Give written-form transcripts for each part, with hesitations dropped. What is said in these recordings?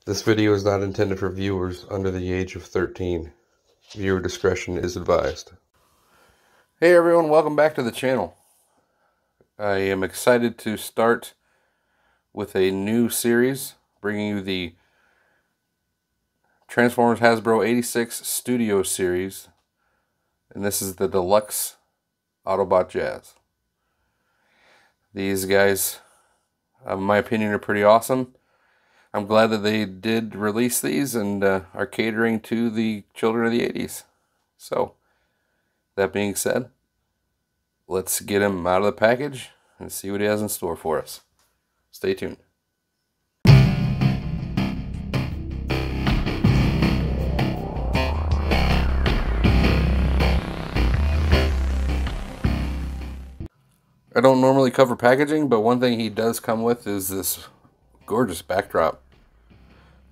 This video is not intended for viewers under the age of 13. Viewer discretion is advised. Hey everyone, welcome back to the channel. I am excited to start with a new series, bringing you the Transformers Hasbro 86 Studio Series, and this is the Deluxe Autobot Jazz. These guys, in my opinion, are pretty awesome. I'm glad that they did release these and are catering to the children of the 80s. So, that being said, let's get him out of the package and see what he has in store for us. Stay tuned. I don't normally cover packaging, but one thing he does come with is this gorgeous backdrop.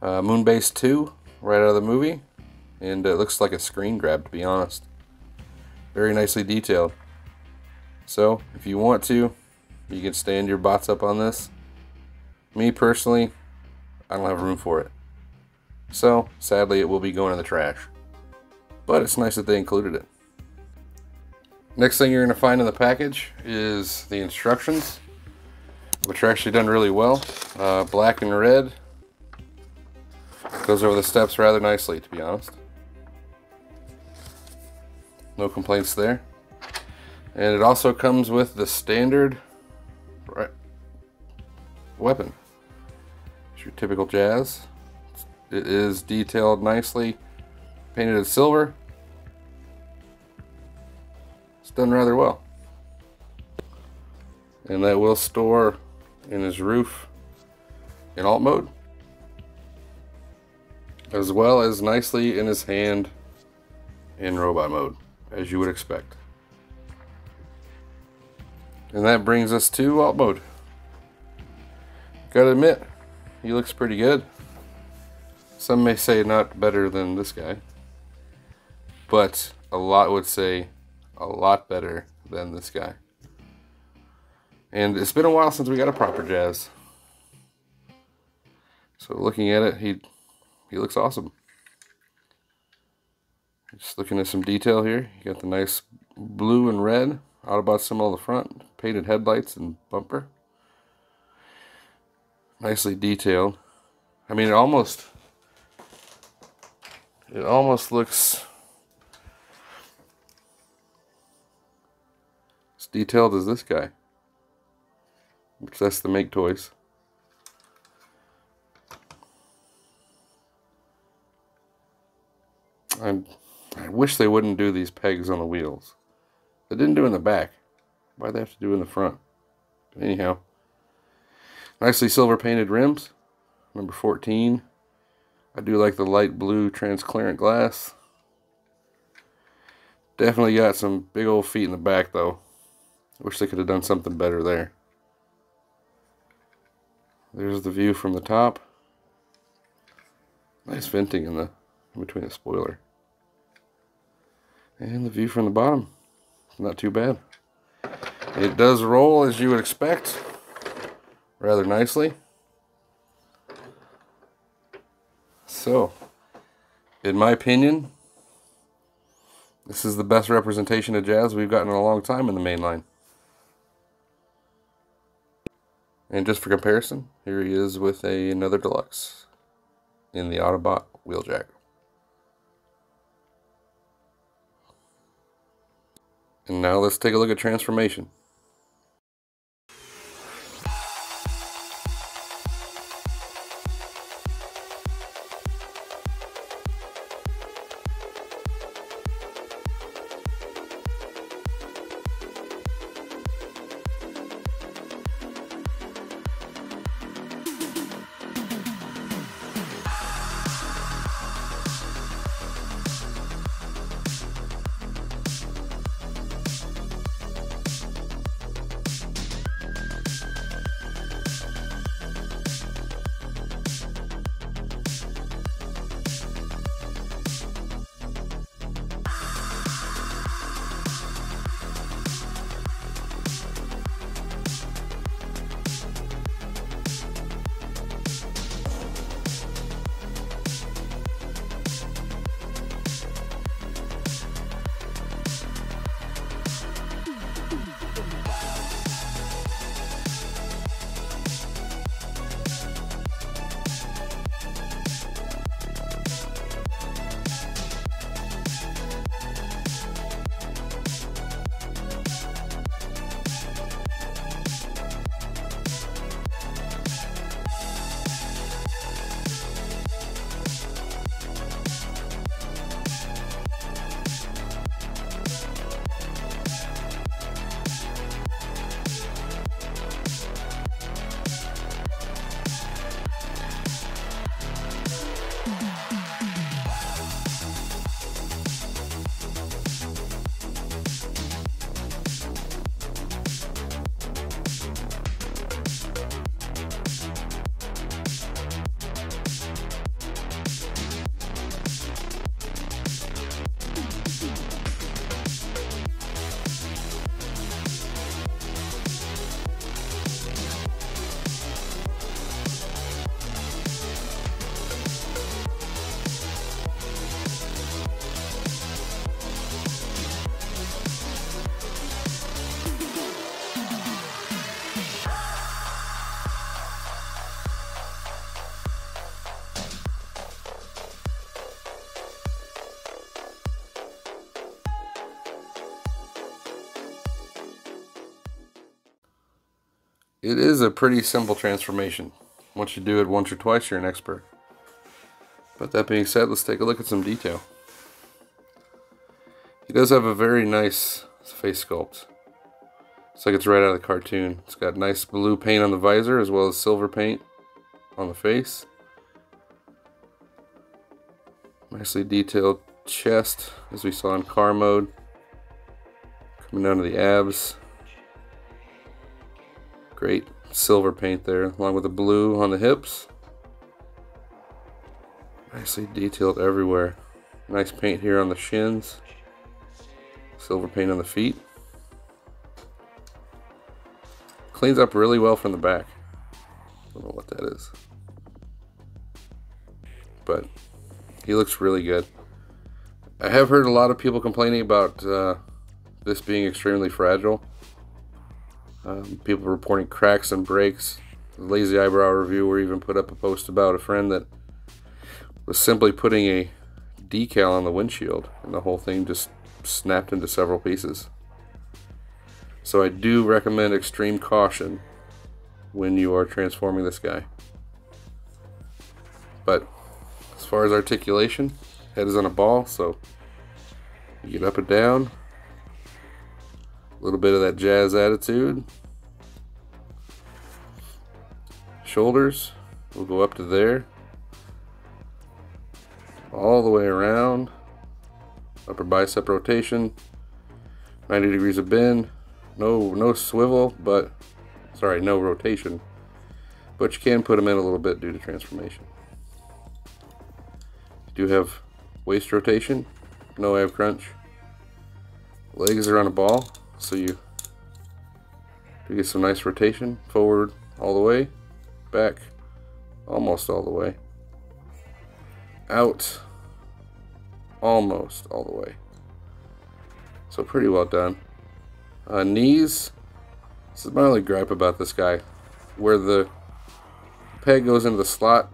Moonbase 2, right out of the movie, and it looks like a screen grab, to be honest. Very nicely detailed. So, if you want to, you can stand your bots up on this. Me, personally, I don't have room for it. So, sadly, it will be going in the trash. But it's nice that they included it. Next thing you're going to find in the package is the instructions, which are actually done really well. Black and red. Goes over the steps rather nicely, to be honest. No complaints there. And it also comes with the standard weapon. It's your typical Jazz. It is detailed nicely, painted in silver. It's done rather well. And that will store in his roof in alt mode, as well as nicely in his hand in robot mode, as you would expect. And that brings us to alt mode. Gotta admit, he looks pretty good. Some may say not better than this guy, but a lot would say a lot better than this guy. And it's been a while since we got a proper Jazz. So looking at it, he looks awesome. Just looking at some detail here. You got the nice blue and red Autobot symbol on the front, painted headlights and bumper. Nicely detailed. I mean, it almost looks as detailed as this guy, which that's the Make Toys. I wish they wouldn't do these pegs on the wheels. They didn't do in the back. Why'd they have to do in the front? But anyhow, nicely silver painted rims, number 14. I do like the light blue transparent glass. Definitely got some big old feet in the back though. I wish they could have done something better there. There's the view from the top. Nice venting in between the spoiler. And the view from the bottom, not too bad. It does roll, as you would expect, rather nicely. So, in my opinion, this is the best representation of Jazz we've gotten in a long time in the main line. And just for comparison, here he is with another Deluxe in the Autobot Wheeljack. And now let's take a look at transformation. it is a pretty simple transformation. Once you do it once or twice, you're an expert. But that being said, let's take a look at some detail. He does have a very nice face sculpt. It's like it's right out of the cartoon. It's got nice blue paint on the visor as well as silver paint on the face. Nicely detailed chest, as we saw in car mode. Coming down to the abs. Great silver paint there, along with the blue on the hips. Nicely detailed everywhere. Nice paint here on the shins. Silver paint on the feet. Cleans up really well from the back. Don't know what that is. But he looks really good. I have heard a lot of people complaining about this being extremely fragile. People reporting cracks and breaks. The Lazy Eyebrow reviewer even put up a post about a friend that was simply putting a decal on the windshield and the whole thing just snapped into several pieces. So I do recommend extreme caution when you are transforming this guy. But as far as articulation, head is on a ball, so you get up and down. A little bit of that jazz attitude. Shoulders will go up to there. All the way around. Upper bicep rotation. 90 degrees of bend. No swivel, but sorry, no rotation. But you can put them in a little bit due to transformation. You do have waist rotation. No ab crunch. Legs are on a ball, so you do get some nice rotation. Forward all the way, back almost all the way, out almost all the way. So pretty well done. Knees. This is my only gripe about this guy. Where the peg goes into the slot,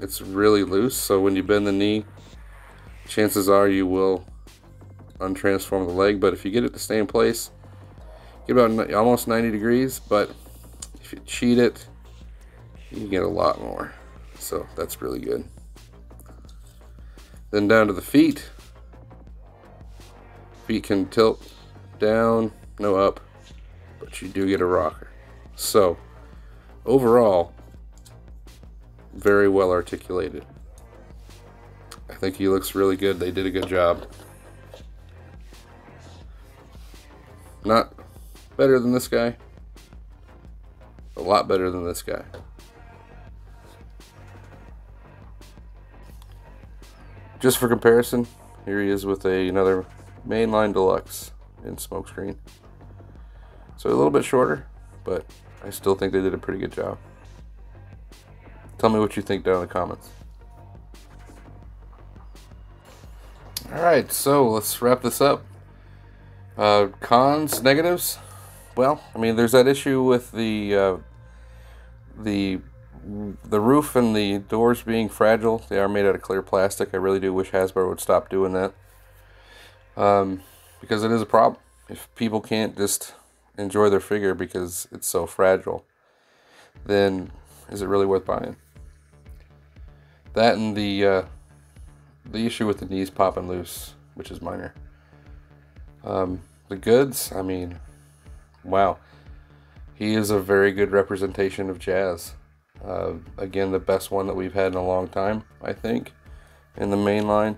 it's really loose, so when you bend the knee, chances are you will untransform the leg. But if you get it to stay in place, get about almost 90 degrees, but if you cheat it, you get a lot more. So that's really good. Then down to the feet. Feet can tilt down, no up, but you do get a rocker. So overall, very well articulated. I think he looks really good. They did a good job. Not better than this guy. A lot better than this guy. Just for comparison, here he is with another mainline Deluxe in smokescreen. So a little bit shorter, but I still think they did a pretty good job. Tell me what you think down in the comments. Alright, so let's wrap this up. Cons, negatives? Well, I mean, there's that issue with the roof and the doors being fragile. They are made out of clear plastic. I really do wish Hasbro would stop doing that. Because it is a problem. If people can't just enjoy their figure because it's so fragile, then is it really worth buying? That and the issue with the knees popping loose, which is minor. The goods, I mean, wow. He is a very good representation of Jazz. Again, the best one that we've had in a long time, I think, in the main line.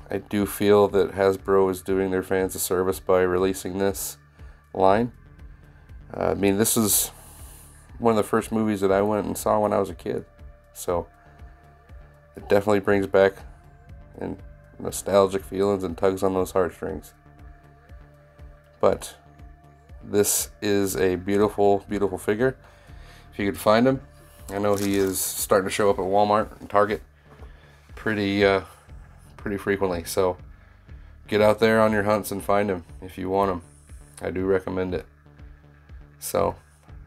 I do feel that Hasbro is doing their fans a service by releasing this line. I mean, this is one of the first movies that I went and saw when I was a kid. So it definitely brings back and nostalgic feelings and tugs on those heartstrings. But this is a beautiful, beautiful figure. If you could find him, I know he is starting to show up at Walmart and Target pretty frequently. So get out there on your hunts and find him if you want him. I do recommend it. So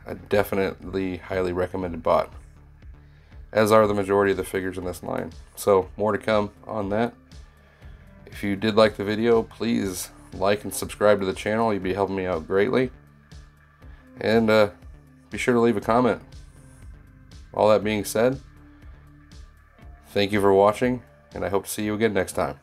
I definitely highly recommended bought, as are the majority of the figures in this line. So more to come on that. If you did like the video, please like and subscribe to the channel. You'd be helping me out greatly. And be sure to leave a comment. All that being said, thank you for watching, and I hope to see you again next time.